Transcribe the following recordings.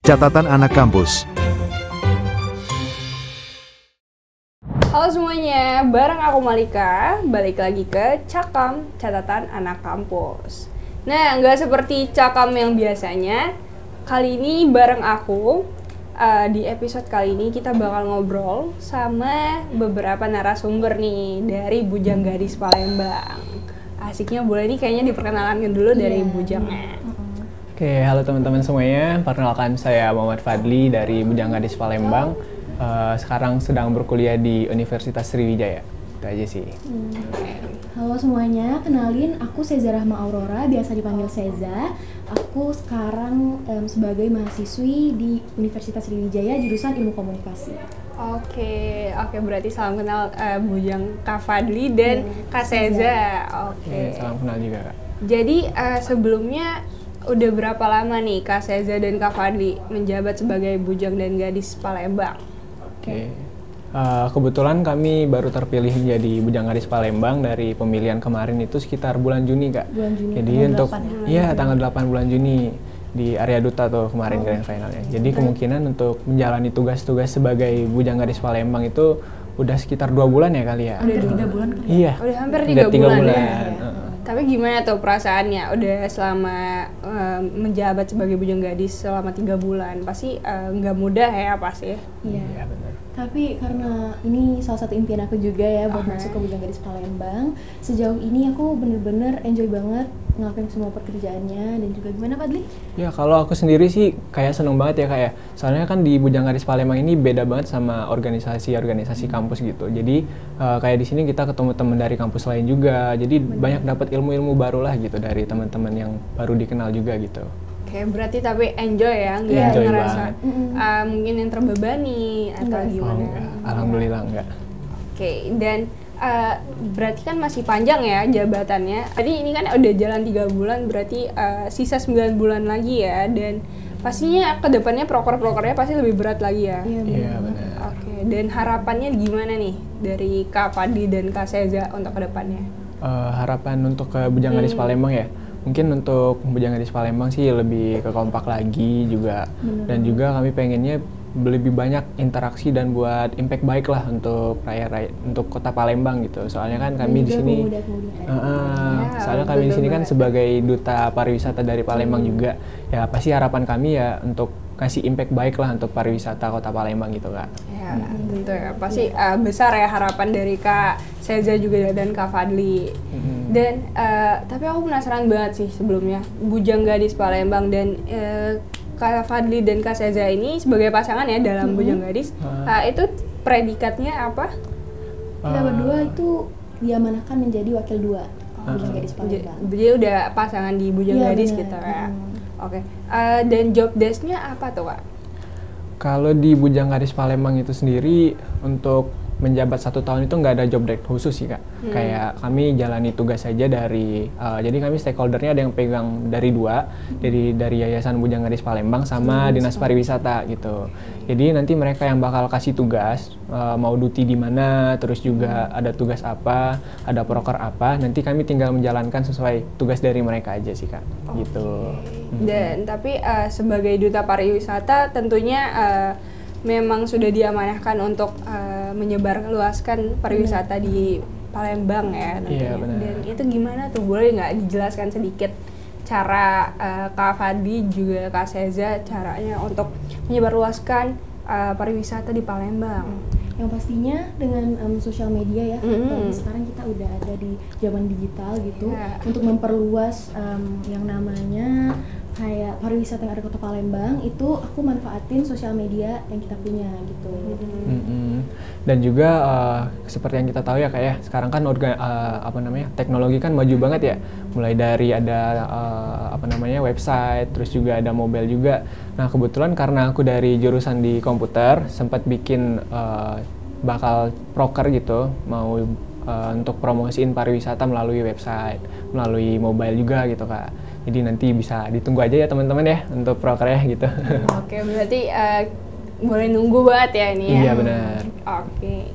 Catatan anak kampus. Halo semuanya, bareng aku Malika, balik lagi ke Cakam, Catatan Anak Kampus. Nah, nggak seperti Cakam yang biasanya, kali ini bareng aku, di episode kali ini kita bakal ngobrol sama beberapa narasumber nih dari Bujang Gadis Palembang. Asiknya boleh nih kayaknya diperkenalkan dulu dari Bujangnya. Oke, halo teman-teman semuanya, perkenalkan saya Muhammad Fadli dari Bujang Gadis Palembang. Sekarang sedang berkuliah di Universitas Sriwijaya. Itu aja sih. Halo semuanya, kenalin aku Seza Rahma Aurora, biasa dipanggil Seza. Aku sekarang sebagai mahasiswi di Universitas Sriwijaya jurusan Ilmu Komunikasi. Oke, berarti salam kenal Bujang Kak Fadli dan Kak Seza. Oke. Salam kenal juga, Kak. Jadi sebelumnya udah berapa lama nih Kak Seza dan Kak Fadli menjabat sebagai Bujang dan Gadis Palembang? Oke. Kebetulan kami baru terpilih menjadi Bujang Gadis Palembang dari pemilihan kemarin itu sekitar bulan Juni, Kak. Bulan Juni, Jadi untuk tanggal 8 bulan Juni di area Duta tuh kemarin grand finalnya. Jadi kemungkinan untuk menjalani tugas-tugas sebagai Bujang Gadis Palembang itu udah sekitar 2 bulan ya kali ya. Udah 3 bulan kan? Iya. Udah hampir Udah 3 3 bulan ya. Tapi gimana tuh perasaannya udah selama menjabat sebagai Bujang Gadis selama 3 bulan? Pasti nggak mudah ya pasti. Iya, benar. Tapi karena ini salah satu impian aku juga ya buat masuk ke Bujang Gadis Palembang. Sejauh ini aku bener-bener enjoy banget ngelakuin semua pekerjaannya. Dan juga gimana Fadli? Ya kalau aku sendiri sih kayak seneng banget ya Kak ya. Soalnya kan di Bujang Gadis Palembang ini beda banget sama organisasi-organisasi kampus gitu. Jadi kayak di sini kita ketemu teman dari kampus lain juga. Jadi banyak dapat ilmu-ilmu baru lah gitu dari teman-teman yang baru dikenal juga gitu. Oke, berarti tapi enjoy ya, nggak Enjoy ngerasa banget. mungkin yang terbebani atau gimana? Enggak. Alhamdulillah enggak. Oke, dan berarti kan masih panjang ya jabatannya. Tadi ini kan udah jalan 3 bulan, berarti sisa 9 bulan lagi ya. Dan pastinya kedepannya proker-prokernya pasti lebih berat lagi ya. Iya benar. Oke, dan harapannya gimana nih dari Kak Fadli dan Kak Seza untuk kedepannya? Harapan untuk ke Bujang Gadis Palembang ya. Mungkin untuk Bujang Gadis Palembang sih lebih ke kompak lagi juga. Dan juga kami pengennya lebih banyak interaksi dan buat impact baik lah untuk untuk Kota Palembang gitu. Soalnya kan kami di sini soalnya kami di sini kan sebagai duta pariwisata dari Palembang juga. Ya pasti harapan kami ya untuk kasih impact baik lah untuk pariwisata Kota Palembang gitu, Kak. Ya, tentu ya. Pasti besar ya harapan dari Kak Seza juga dan Kak Fadli. Dan tapi aku penasaran banget sih sebelumnya Bujang Gadis Palembang dan Kak Fadli dan Kak Seza ini sebagai pasangan ya dalam Bujang Gadis. Itu predikatnya apa? Kita berdua itu diamanahkan menjadi wakil 2 Bujang Gadis Palembang. Jadi udah pasangan di Bujang Gadis gitu ya. Oke. Dan job desk-nya apa tuh, Kak? Kalau di Bujang Gadis Palembang itu sendiri untuk menjabat 1 tahun itu nggak ada job desk khusus sih Kak. Kayak kami jalani tugas saja dari, jadi kami stakeholdernya ada yang pegang dari 2, dari Yayasan Bujang Gadis Palembang sama Dinas Pariwisata gitu. Jadi nanti mereka yang bakal kasih tugas, mau duty di mana, terus juga ada tugas apa, ada proker apa, nanti kami tinggal menjalankan sesuai tugas dari mereka aja sih Kak, gitu. Dan tapi sebagai duta pariwisata tentunya memang sudah diamanahkan untuk menyebarluaskan pariwisata di Palembang ya tentunya. Iya, benar. Dan itu gimana tuh? Boleh nggak dijelaskan sedikit cara Kak Fadli juga Kak Seza caranya untuk menyebarluaskan pariwisata di Palembang? Yang pastinya dengan sosial media ya, apalagi sekarang kita udah ada di zaman digital gitu, untuk memperluas yang namanya kayak pariwisata yang ada di Kota Palembang itu aku manfaatin sosial media yang kita punya gitu. Dan juga seperti yang kita tahu ya Kak ya, sekarang kan teknologi kan maju banget ya. Mulai dari ada website, terus juga ada mobile juga. Nah kebetulan karena aku dari jurusan di komputer, sempat bikin bakal proker gitu, mau untuk promosiin pariwisata melalui website, melalui mobile juga gitu Kak. Jadi nanti bisa ditunggu aja ya teman-teman ya untuk prokernya gitu. Oke, berarti boleh nunggu banget ya ini ya? Iya benar. Oke.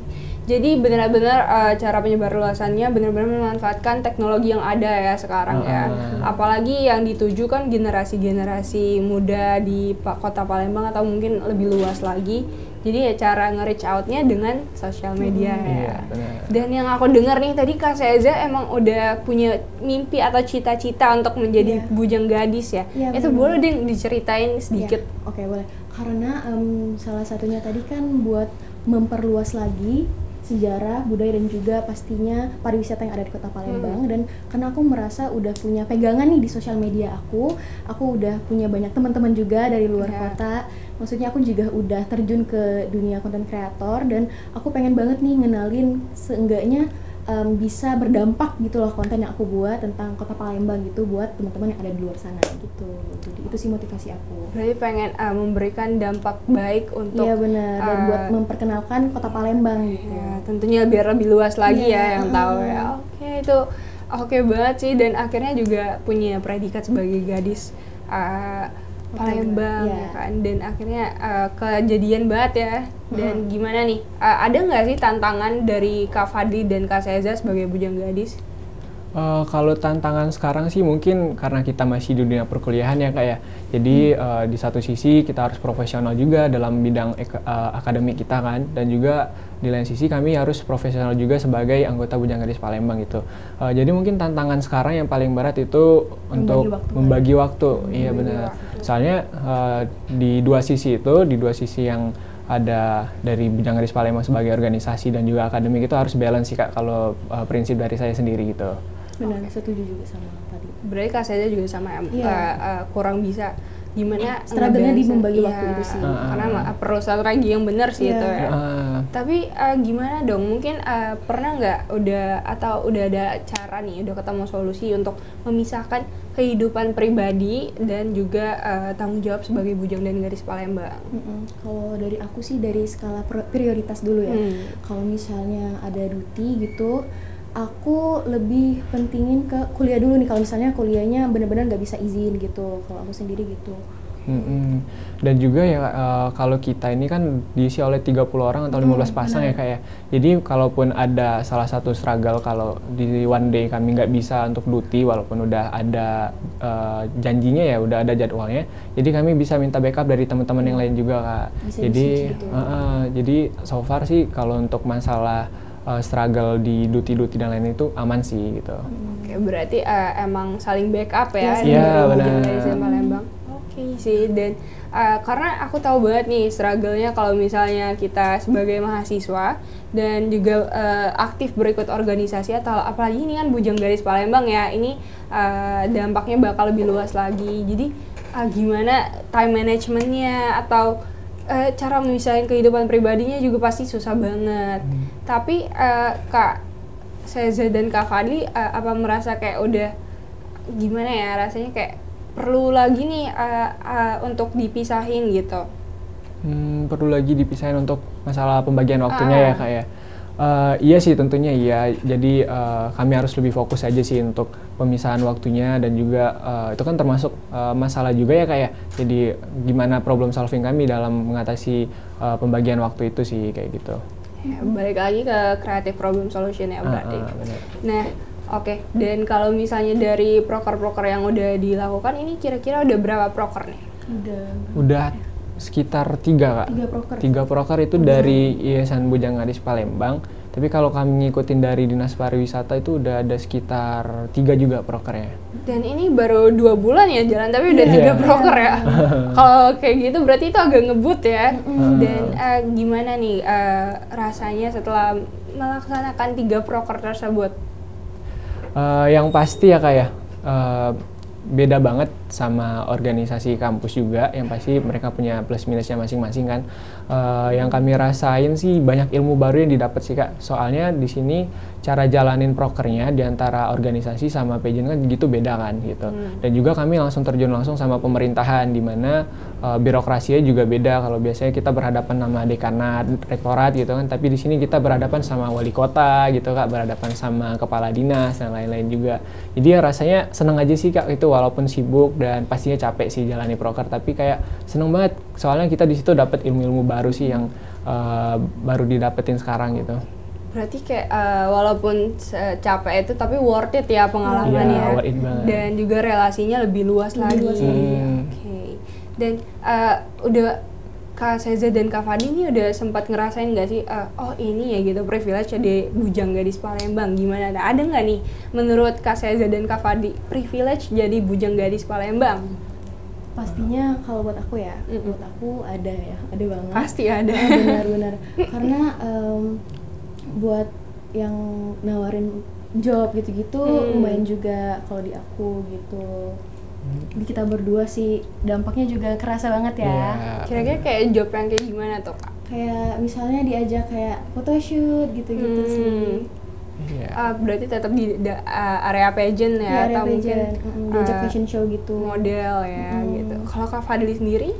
Jadi benar-benar cara penyebarluasannya benar-benar memanfaatkan teknologi yang ada ya sekarang ya. Apalagi yang dituju kan generasi-generasi muda di Kota Palembang atau mungkin lebih luas lagi. Jadi ya cara nge-reach out-nya dengan sosial media ya. Iya, benar. Dan yang aku dengar nih tadi Kak Seza emang udah punya mimpi atau cita-cita untuk menjadi bujang gadis ya. Itu boleh deh diceritain sedikit. Oke, boleh. Karena salah satunya tadi kan buat memperluas lagi sejarah, budaya dan juga pastinya pariwisata yang ada di Kota Palembang. Dan karena aku merasa udah punya pegangan nih di sosial media aku udah punya banyak teman-teman juga dari luar kota. Maksudnya aku juga udah terjun ke dunia konten kreator dan aku pengen banget nih ngenalin seenggaknya bisa berdampak gitu loh konten yang aku buat tentang Kota Palembang gitu buat teman-teman yang ada di luar sana gitu. Jadi itu sih motivasi aku. Berarti pengen memberikan dampak baik untuk benar, dan buat memperkenalkan Kota Palembang gitu. Ya, tentunya biar lebih luas lagi ya yang tahu ya. Oke, itu oke banget sih dan akhirnya juga punya predikat sebagai gadis Palembang ya kan, dan akhirnya kejadian banget ya. Dan gimana nih, ada nggak sih tantangan dari Kak Fadli dan Kak Seza sebagai bujang gadis? Kalau tantangan sekarang sih mungkin karena kita masih di dunia perkuliahan ya Kak ya. Jadi di satu sisi kita harus profesional juga dalam bidang akademik kita kan, dan juga di lain sisi kami harus profesional juga sebagai anggota Bujang Gadis Palembang gitu. Jadi mungkin tantangan sekarang yang paling berat itu untuk membagi waktu. Iya benar. Soalnya di dua sisi itu, di dua sisi yang ada dari Bujang Gadis Palembang sebagai organisasi dan juga akademik itu harus balance sih Kak, kalau prinsip dari saya sendiri gitu. Benar, setuju juga sama tadi. Berarti Kak Seza juga sama kurang bisa gimana struggle-nya di membagi waktu itu sih. Karena perlu strategi yang benar sih itu ya. Tapi gimana dong, mungkin pernah nggak udah ada cara nih, udah ketemu solusi untuk memisahkan kehidupan pribadi dan juga tanggung jawab sebagai bujang dan gadis Palembang? Kalau dari aku sih dari skala prioritas dulu ya. Kalau misalnya ada duty gitu, aku lebih pentingin ke kuliah dulu nih. Kalau misalnya kuliahnya benar-benar nggak bisa izin gitu, kalau aku sendiri gitu. Dan juga ya kalau kita ini kan diisi oleh 30 orang atau 15 pasang ya Kak ya. Jadi kalaupun ada salah satu struggle, kalau di one day kami nggak bisa untuk duty walaupun udah ada janjinya ya, udah ada jadwalnya, jadi kami bisa minta backup dari teman-teman yang lain juga Kak. Jadi jadi so far sih kalau untuk masalah struggle di duty dan lain itu aman sih gitu. Oke, berarti emang saling backup ya. Iya benar. Dari Palembang. Oke sih, dan karena aku tahu banget nih struggle-nya kalau misalnya kita sebagai mahasiswa dan juga aktif berikut organisasi, atau apalagi ini kan Bujang Gadis Palembang ya, ini dampaknya bakal lebih luas lagi. Jadi gimana time management-nya atau cara memisahin kehidupan pribadinya juga pasti susah banget. Tapi Kak Seza dan Kak Fadli apa merasa kayak udah gimana ya, rasanya kayak perlu lagi nih untuk dipisahin gitu? Perlu lagi dipisahin untuk masalah pembagian waktunya ya Kak ya. Iya sih tentunya iya. Jadi kami harus lebih fokus aja sih untuk pemisahan waktunya, dan juga itu kan termasuk masalah juga ya Kak ya. Jadi gimana problem solving kami dalam mengatasi pembagian waktu itu sih kayak gitu. Ya, balik lagi ke creative problem solution ya berarti. Nah, oke. Dan kalau misalnya dari proker-proker yang udah dilakukan ini kira-kira udah berapa proker nih? Udah sekitar 3 Kak. 3 proker itu dari Yayasan Bujang Gadis Palembang. Tapi kalau kami ngikutin dari Dinas Pariwisata itu udah ada sekitar 3 juga prokernya. Dan ini baru 2 bulan ya jalan, tapi udah 3 proker ya. Kalau kayak gitu berarti itu agak ngebut ya. Dan gimana nih rasanya setelah melaksanakan 3 proker tersebut? Yang pasti ya Kak ya, beda banget sama organisasi kampus juga, yang pasti mereka punya plus minusnya masing-masing kan. Yang kami rasain sih banyak ilmu baru yang didapat sih Kak. Soalnya di sini cara jalanin prokernya di antara organisasi sama pageant kan gitu beda kan gitu. Dan juga kami langsung terjun langsung sama pemerintahan, di mana birokrasinya juga beda. Kalau biasanya kita berhadapan sama dekanat, rektorat gitu kan, tapi di sini kita berhadapan sama wali kota gitu Kak, berhadapan sama kepala dinas dan lain-lain juga. Jadi ya rasanya seneng aja sih Kak itu, walaupun sibuk dan pastinya capek sih jalani proker, tapi kayak seneng banget soalnya kita di situ dapat ilmu-ilmu baru sih yang baru didapetin sekarang gitu. Berarti kayak walaupun capek itu tapi worth it ya pengalamannya. Iya, worth it banget. Dan juga relasinya lebih luas lagi. Oke. Dan udah Kak Seza dan Kak Fadi ini udah sempat ngerasain nggak sih, oh ini ya gitu privilege jadi bujang gadis Palembang, gimana? Ada nggak nih menurut Kak Seza dan Kak Fadi privilege jadi bujang gadis Palembang? Pastinya kalau buat aku ya, buat aku ada ya, ada banget. Pasti ada. Benar-benar. Karena buat yang nawarin job gitu-gitu lumayan juga kalau di aku gitu. Di kita berdua sih dampaknya juga kerasa banget ya. Kira-kira kayak job yang kayak gimana tuh Kak? Kayak misalnya diajak kayak photoshoot gitu-gitu sih. Berarti tetap di area pageant ya, Area atau pageant, mungkin diajak fashion show gitu. model ya gitu. Kalau Kak Fadli sendiri?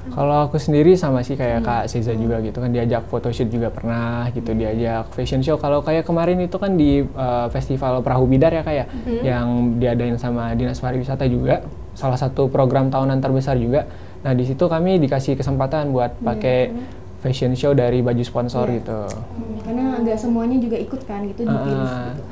Kalau aku sendiri sama sih kayak Kak Seza juga gitu kan, diajak photoshoot juga pernah gitu, diajak fashion show. Kalau kayak kemarin itu kan di festival Perahu Bidar ya kayak yang diadain sama Dinas Pariwisata juga, salah satu program tahunan terbesar juga. Nah di situ kami dikasih kesempatan buat pakai fashion show dari baju sponsor gitu. Karena nggak semuanya juga ikut kan gitu dipilih gitu.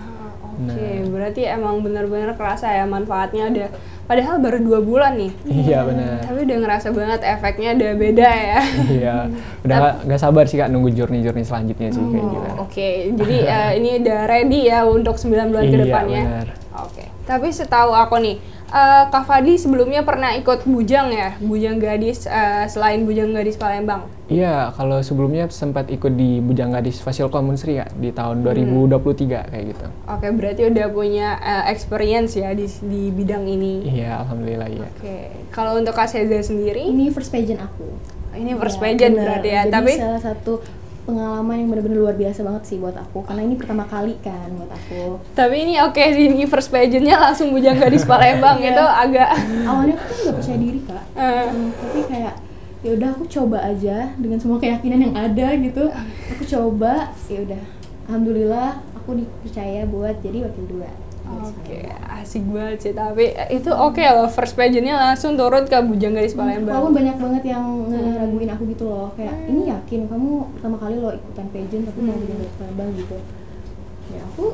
Oke, berarti emang benar-benar kerasa ya manfaatnya udah. Padahal baru 2 bulan nih. Iya benar. Tapi udah ngerasa banget efeknya udah beda ya. Iya, udah nggak sabar sih Kak nunggu journey selanjutnya sih kayak gitu. Oke, jadi ini udah ready ya untuk 9 bulan ke depannya. Iya benar. Oke, tapi setahu aku nih, Kak Fadi sebelumnya pernah ikut bujang ya? Bujang gadis selain bujang gadis Palembang? Iya, kalau sebelumnya sempat ikut di Bujang Gadis Fasilkom Unsri ya di tahun 2023 kayak gitu. Oke, berarti udah punya experience ya di bidang ini. Iya, alhamdulillah iya. Oke, kalau untuk Kak Seza sendiri? Ini first pageant aku. Ini first pageant berarti ya, Jadi tapi salah satu pengalaman yang benar-benar luar biasa banget sih buat aku, karena ini pertama kali kan buat aku. Tapi ini oke, ini first pageantnya langsung bujang gadis Palembang itu agak awalnya aku tuh nggak percaya diri Kak, tapi kayak ya udah aku coba aja dengan semua keyakinan yang ada gitu. Aku coba, ya udah, alhamdulillah aku dipercaya buat jadi wakil 2. Oke, asik banget sih. Tapi itu oke loh, first pageantnya langsung turun ke bujang gadis Palembang. Walaupun banyak banget yang ngeraguin aku gitu loh, kayak ini yakin kamu pertama kali lo ikutan pageant tapi mau bujang gadis Palembang gitu. Ya aku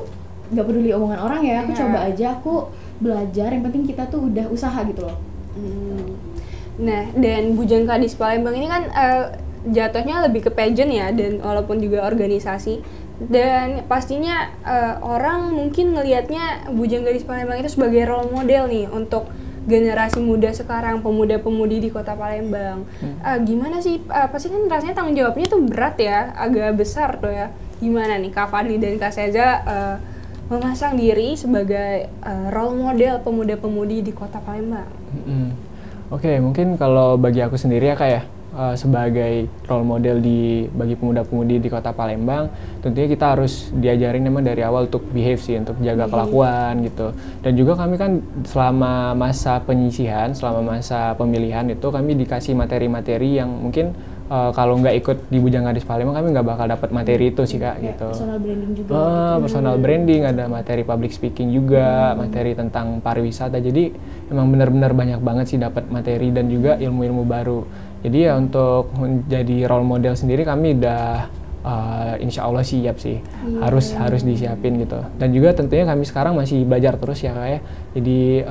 nggak peduli omongan orang ya, aku coba aja, aku belajar. Yang penting kita tuh udah usaha gitu loh. Nah, dan bujang gadis Palembang ini kan jatuhnya lebih ke pageant ya, dan walaupun juga organisasi. Dan pastinya orang mungkin ngelihatnya bujang gadis Palembang itu sebagai role model nih untuk generasi muda sekarang, pemuda-pemudi di kota Palembang. Gimana sih, pasti kan rasanya tanggung jawabnya tuh berat ya, agak besar tuh ya. Gimana nih Kak Fadli dan Kak Seza memasang diri sebagai role model pemuda-pemudi di kota Palembang? Oke, mungkin kalau bagi aku sendiri ya Kak ya, sebagai role model bagi pemuda-pemudi di kota Palembang, tentunya kita harus diajarin memang dari awal untuk behave sih, untuk jaga kelakuan gitu. Dan juga kami kan selama masa penyisihan, selama masa pemilihan itu kami dikasih materi-materi yang mungkin kalau nggak ikut di Bujang Gadis Palembang kami nggak bakal dapat materi itu sih Kak gitu. Personal branding juga. Personal branding, ada materi public speaking juga, materi tentang pariwisata. Jadi emang benar-benar banyak banget sih dapat materi dan juga ilmu-ilmu baru. Jadi ya untuk menjadi role model sendiri kami udah insya Allah siap sih, harus disiapin gitu. Dan juga tentunya kami sekarang masih belajar terus ya Kak ya. Jadi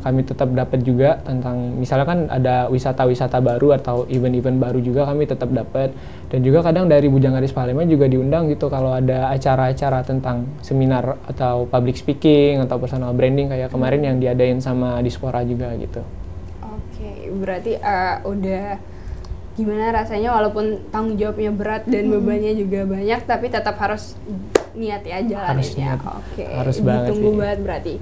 kami tetap dapat juga tentang misalnya kan ada wisata-wisata baru atau event-event baru juga kami tetap dapat. Dan juga kadang dari Bujang Gadis Palembang juga diundang gitu kalau ada acara-acara tentang seminar atau public speaking atau personal branding kayak kemarin yang diadain sama Dispora juga gitu. Oke, berarti udah gimana rasanya walaupun tanggung jawabnya berat dan bebannya juga banyak tapi tetap harus niat ya jalaninnya. Oke, harus banget ditunggu sih. banget berarti.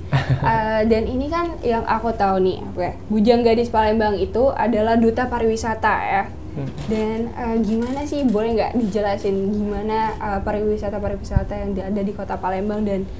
Dan ini kan yang aku tahu nih, Bujang Gadis Palembang itu adalah duta pariwisata ya. Dan gimana sih, boleh nggak dijelasin gimana pariwisata yang ada di kota Palembang dan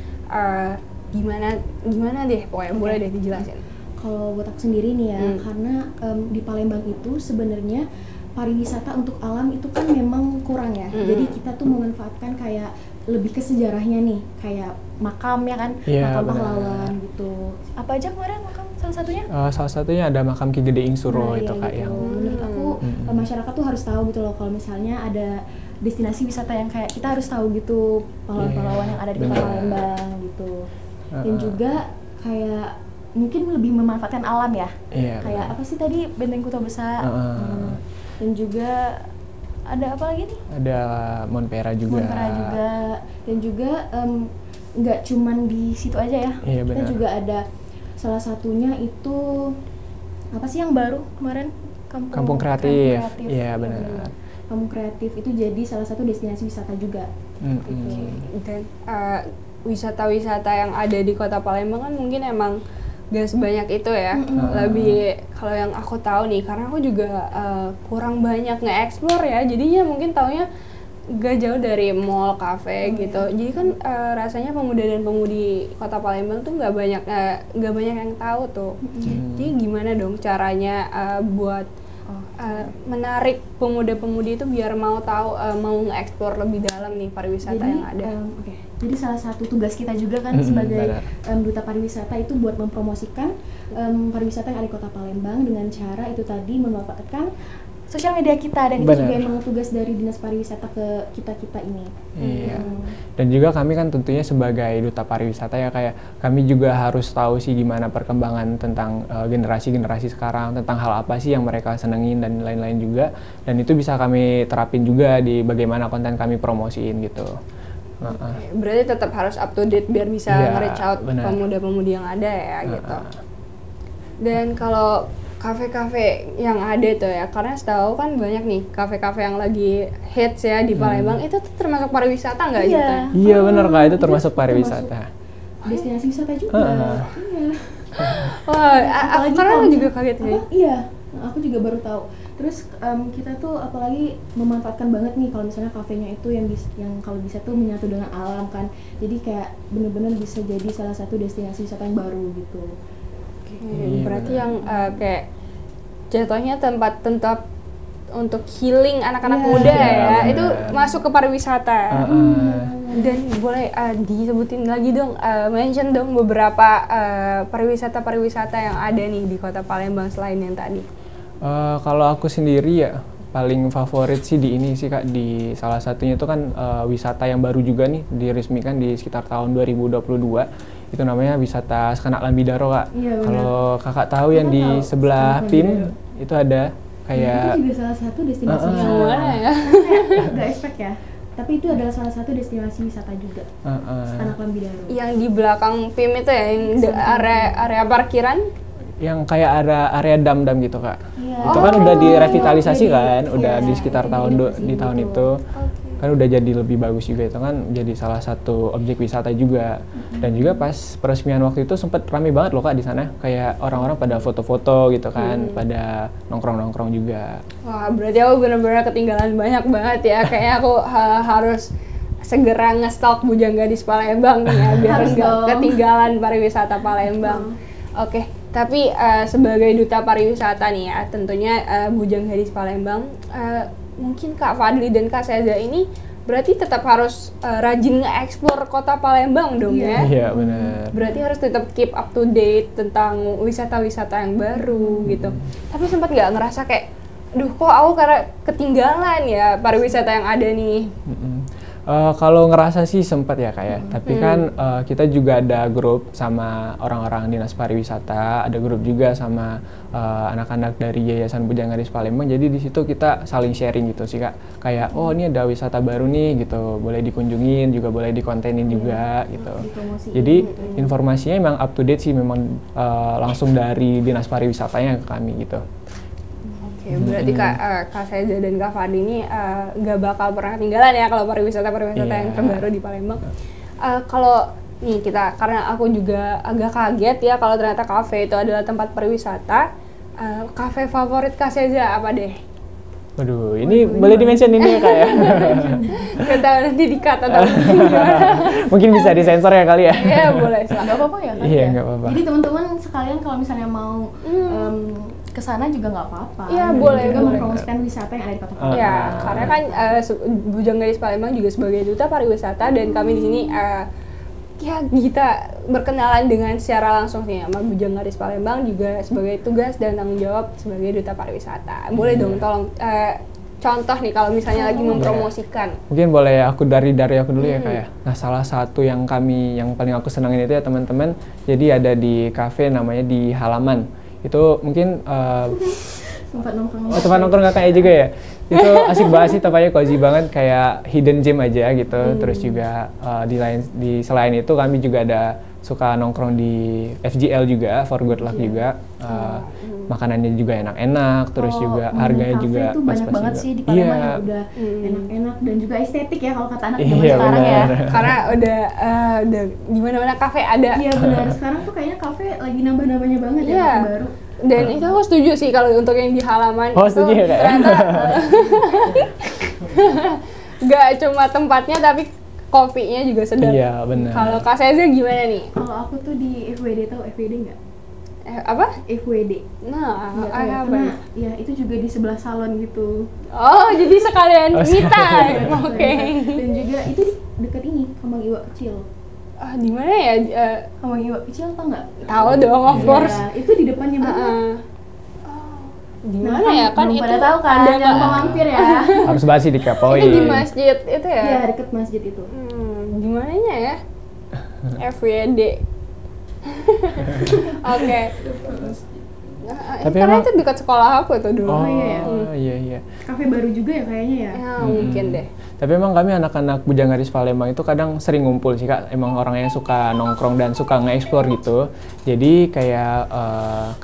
gimana deh pokoknya boleh deh dijelasin. Kalau buat aku sendiri nih ya, karena di Palembang itu sebenarnya pariwisata untuk alam itu kan memang kurang ya. Jadi kita tuh memanfaatkan kayak lebih ke sejarahnya nih, kayak makam ya kan, makam pahlawan gitu. Apa aja kemarin makam salah satunya? Salah satunya ada makam Ki Gede Ing Suro itu Kak gitu. yang menurut aku masyarakat tuh harus tahu gitu loh kalau misalnya ada destinasi wisata yang kayak kita harus tahu gitu pahlawan-pahlawan yang ada di Kota Palembang gitu. Dan juga kayak mungkin lebih memanfaatkan alam ya. Kayak apa sih tadi Benteng Kota Besar. Dan juga ada apa lagi nih? Ada Monpera juga. Dan juga nggak cuman di situ aja ya. Kita juga ada salah satunya itu apa sih yang baru kemarin? Kampung Kreatif. Iya benar. Kampung Kreatif itu jadi salah satu destinasi wisata juga. Dan wisata-wisata yang ada di Kota Palembang kan mungkin emang gak sebanyak itu ya. Lebih kalau yang aku tahu nih, karena aku juga kurang banyak nge-explore ya, jadinya mungkin taunya gak jauh dari mall, cafe gitu. Jadi kan rasanya pemuda dan pemudi Kota Palembang tuh gak banyak yang tahu tuh. Jadi gimana dong caranya buat menarik pemuda-pemudi itu biar mau tahu, mau nge-explore lebih dalam nih pariwisata yang ada. Jadi salah satu tugas kita juga kan sebagai duta pariwisata itu buat mempromosikan pariwisata yang ada di Kota Palembang dengan cara itu tadi memanfaatkan sosial media kita, dan itu juga emang tugas dari Dinas Pariwisata ke kita ini. Dan juga kami kan tentunya sebagai duta pariwisata ya, kayak kami juga harus tahu sih gimana perkembangan tentang generasi-generasi sekarang, tentang hal apa sih yang mereka senengin dan lain-lain juga, dan itu bisa kami terapin juga di bagaimana konten kami promosiin gitu. Berarti tetap harus up to date biar bisa nge-reach out pemuda-pemudi yang ada ya gitu. Dan kalau kafe-kafe yang ada tuh ya, karena setahu kan banyak nih kafe-kafe yang lagi hits ya di Palembang, itu tuh termasuk pariwisata nggak gitu? Iya benar Kak, itu termasuk pariwisata. Destinasi wisata juga. Wah, karena aku juga kaget sih. Iya, aku juga baru tahu. Terus kita tuh apalagi memanfaatkan banget nih kalau misalnya kafenya itu yang kalau bisa tuh menyatu dengan alam kan. Jadi kayak bener-bener bisa jadi salah satu destinasi wisata yang baru gitu. Berarti yang kayak jatuhnya tempat untuk healing anak-anak muda ya, itu masuk ke pariwisata. Dan boleh disebutin lagi dong, mention dong beberapa pariwisata yang ada nih di Kota Palembang selain yang tadi. Kalau aku sendiri ya paling favorit sih di ini sih Kak, di salah satunya itu kan wisata yang baru juga nih diresmikan di sekitar tahun 2022. Itu namanya wisata Sekanak Lambidaro Kak. Kalau Kakak tahu yang di sebelah PIM itu ada kayak itu juga salah satu destinasi mana ya? Gak expect ya. Tapi itu adalah salah satu destinasi wisata juga. Sekanak Lambidaro. Yang di belakang PIM itu ya, yang area parkiran? Yang kayak area dam-dam gitu Kak. Itu kan udah direvitalisasi kan, udah di sekitar di tahun itu. Kan udah jadi lebih bagus juga, itu kan jadi salah satu objek wisata juga. Dan juga pas peresmian waktu itu sempat ramai banget loh Kak di sana, kayak orang-orang pada foto-foto gitu kan, pada nongkrong-nongkrong juga. Wah, berarti aku benar-benar ketinggalan banyak banget ya. Kayak aku harus segera nge-stalk Bujang Gadis Palembang nih ya, biar nggak ketinggalan pariwisata Palembang. Oke, tapi sebagai duta pariwisata nih ya, tentunya Bujang Gadis Palembang, mungkin Kak Fadli dan Kak Seza ini berarti tetap harus rajin nge-explore Kota Palembang dong ya? Iya benar. Berarti harus tetap keep up to date tentang wisata-wisata yang baru gitu. Tapi sempat nggak ngerasa kayak, duh kok aku karena ketinggalan ya pariwisata yang ada nih? Kalau ngerasa sih sempat ya Kak ya, tapi kan kita juga ada grup sama orang-orang Dinas Pariwisata, ada grup juga sama anak-anak dari Yayasan Bujang Gadis Palembang, jadi di situ kita saling sharing gitu sih Kak, kayak oh ini ada wisata baru nih gitu, boleh dikunjungin juga, boleh dikontenin juga gitu. Jadi informasinya memang up to date sih, memang langsung dari Dinas Pariwisatanya ke kami gitu. Berarti Kak Seza dan Kak Fadli ini nggak bakal pernah ketinggalan ya kalau pariwisata yang terbaru di Palembang. Kalau nih kita, karena aku juga agak kaget ya kalau ternyata kafe itu adalah tempat pariwisata. Kafe favorit Kak Seza apa deh? Waduh, ini boleh di-mention ini ya Kak ya? Gak tahu nanti di-cut atau mungkin bisa disensor ya kali ya? Iya boleh, nggak apa-apa ya kan? Iya nggak apa-apa. Jadi teman-teman sekalian kalau misalnya mau kesana juga nggak apa-apa. Iya boleh. Juga mempromosikan wisata yang ada di Kota Palembang. Iya, karena kan Bujang Gadis Palembang juga sebagai duta pariwisata, dan kami di sini ya kita berkenalan dengan secara langsung nih sama Bujang Gadis Palembang juga sebagai tugas dan tanggung jawab sebagai duta pariwisata. Boleh dong tolong contoh nih kalau misalnya lagi mempromosikan. Mungkin boleh aku dari aku dulu ya kayak. Nah, salah satu yang paling aku senangin itu ya teman-teman. Jadi ada di kafe namanya di Halaman. Itu mungkin tempat nongkrong kakaknya juga ya. Itu asik banget sih, tempatnya cozy banget kayak hidden gem aja gitu. Terus juga selain itu kami juga ada suka nongkrong di FGL juga, For Good Luck juga. Makanannya juga enak-enak, terus juga harganya juga pas-pas. Itu banyak banget juga. sih di Palembang yang udah enak-enak dan juga estetik ya kalau kata anak zaman Iya, sekarang benar. ya. Karena udah di mana-mana kafe ada. Iya benar. Sekarang tuh kayaknya kafe lagi nambah-nambahnya banget ya, Iya. yang baru. Dan itu aku setuju sih kalau untuk yang di Halaman Oh, itu setuju ya, Kak? ternyata nggak cuma tempatnya tapi kopinya juga sedap. Iya, benar. Kalau Kak Seza gimana nih? Kalau aku tuh di FWD, tahu FWD nggak? Apa? FWD. Nah, Nggak tahu ya, apa? karena ya itu juga di sebelah salon gitu. Oh, jadi sekalian Oh, me time. Oke. Dan juga itu di dekat ini, Kambang Iwa Kecil. Ah, di mana ya? Kambang Iwa Kecil tau nggak? Tahu dong, of course. Ya, itu di depannya banget. Di Nah, mana ya? Kan belum itu pada tahu kan, ada jangan mampir ya. Harus banget sih dikepoin. itu di masjid itu ya? Iya, dekat masjid itu. Di mananya ya? FWD. Oke. Tapi Karena emang- itu dekat sekolah aku itu dulu. Oh, iya. iya. Kafe baru juga ya kayaknya ya. Ya, mungkin deh. Tapi emang kami anak-anak Bujang Gadis Palembang itu kadang sering ngumpul sih Kak. Emang orang yang suka nongkrong dan suka nge-explore gitu. Jadi kayak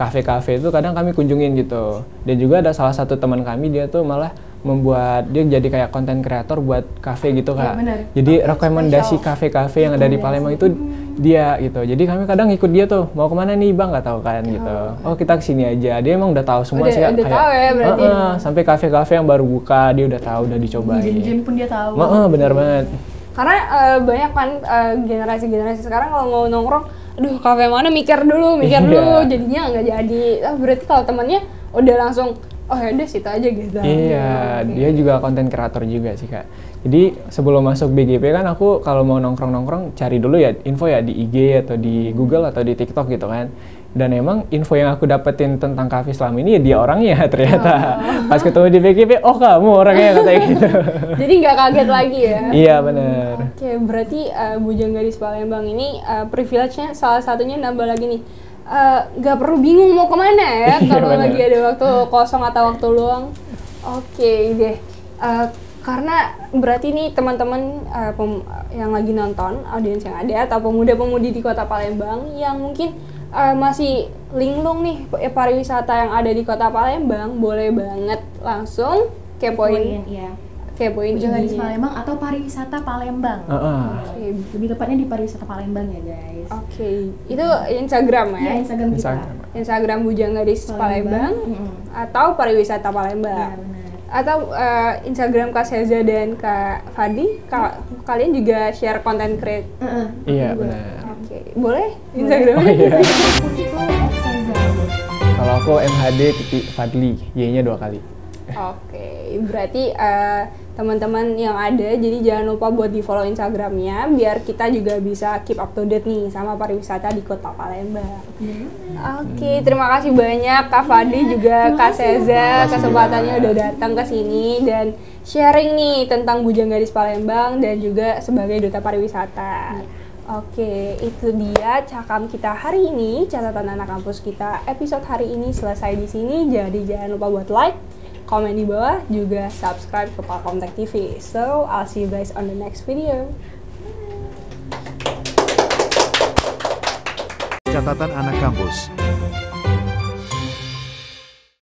kafe-kafe itu kadang kami kunjungin gitu. Dan juga ada salah satu teman kami, dia tuh malah dia jadi kayak konten kreator buat kafe gitu Kak. benar. Jadi rekomendasi kafe-kafe yang ada di Palembang itu dia gitu. Jadi kami kadang ikut dia tuh, mau kemana nih Bang, nggak tahu kan gitu. Oh kita kesini aja. Dia emang udah tahu semua sih Kak. Udah tahu ya berarti. Sampai kafe-kafe yang baru buka dia udah tahu, udah dicobain. Hidden gem pun dia tahu. Bener banget. Karena banyak kan generasi-generasi sekarang kalau mau nongkrong, aduh kafe mana mikir dulu, Iya. jadinya nggak jadi. Berarti kalau temannya udah langsung, oh ya udah situ aja gitu. Iya, dia juga konten kreator juga sih Kak. Jadi sebelum masuk BGP kan aku kalau mau nongkrong-nongkrong cari dulu ya info ya di IG atau di Google atau di TikTok gitu kan. Dan emang info yang aku dapetin tentang kafe selama ini ya dia orangnya ternyata. Pas ketemu di BGP, oh kamu orangnya katanya gitu. Jadi nggak kaget lagi ya. Iya bener. Oke, berarti Bujang Gadis Palembang ini privilege-nya salah satunya nambah lagi nih. Nggak perlu bingung mau kemana ya Iya, kalau bener. lagi ada waktu kosong atau waktu luang. Oke deh. Karena berarti nih teman-teman yang lagi nonton, audiens yang ada atau pemuda-pemudi di Kota Palembang yang mungkin masih linglung nih pariwisata yang ada di Kota Palembang, boleh banget langsung kepoin Iya. IG-nya. Bujang Gadis Palembang atau pariwisata Palembang. Oke. Lebih tepatnya di pariwisata Palembang ya guys. Oke, itu Instagram ya? Ya Instagram kita. Instagram. Instagram Bujang Gadis Palembang atau pariwisata Iya Palembang. benar. Atau Instagram Kak Seza dan Kak Fadi, kalian juga share konten create. Iya bener. Oke, boleh Instagramnya? Oh, iya. Aku itu @seza. Kalau aku MHD Fadli, Y-nya 2 kali. Oke, berarti teman-teman yang ada, jadi jangan lupa buat di follow Instagramnya biar kita juga bisa keep up to date nih sama pariwisata di Kota Palembang. Oke, terima kasih banyak Kak Fadli juga Kak Seza, kesempatannya udah datang ke sini dan sharing nih tentang Bujang Gadis Palembang dan juga sebagai duta pariwisata. Oke, itu dia cakam kita hari ini, catatan anak kampus kita episode hari ini selesai di sini. Jadi jangan lupa buat like, komen di bawah, juga subscribe ke Palkom Tech TV. So, I'll see you guys on the next video. Catatan anak kampus.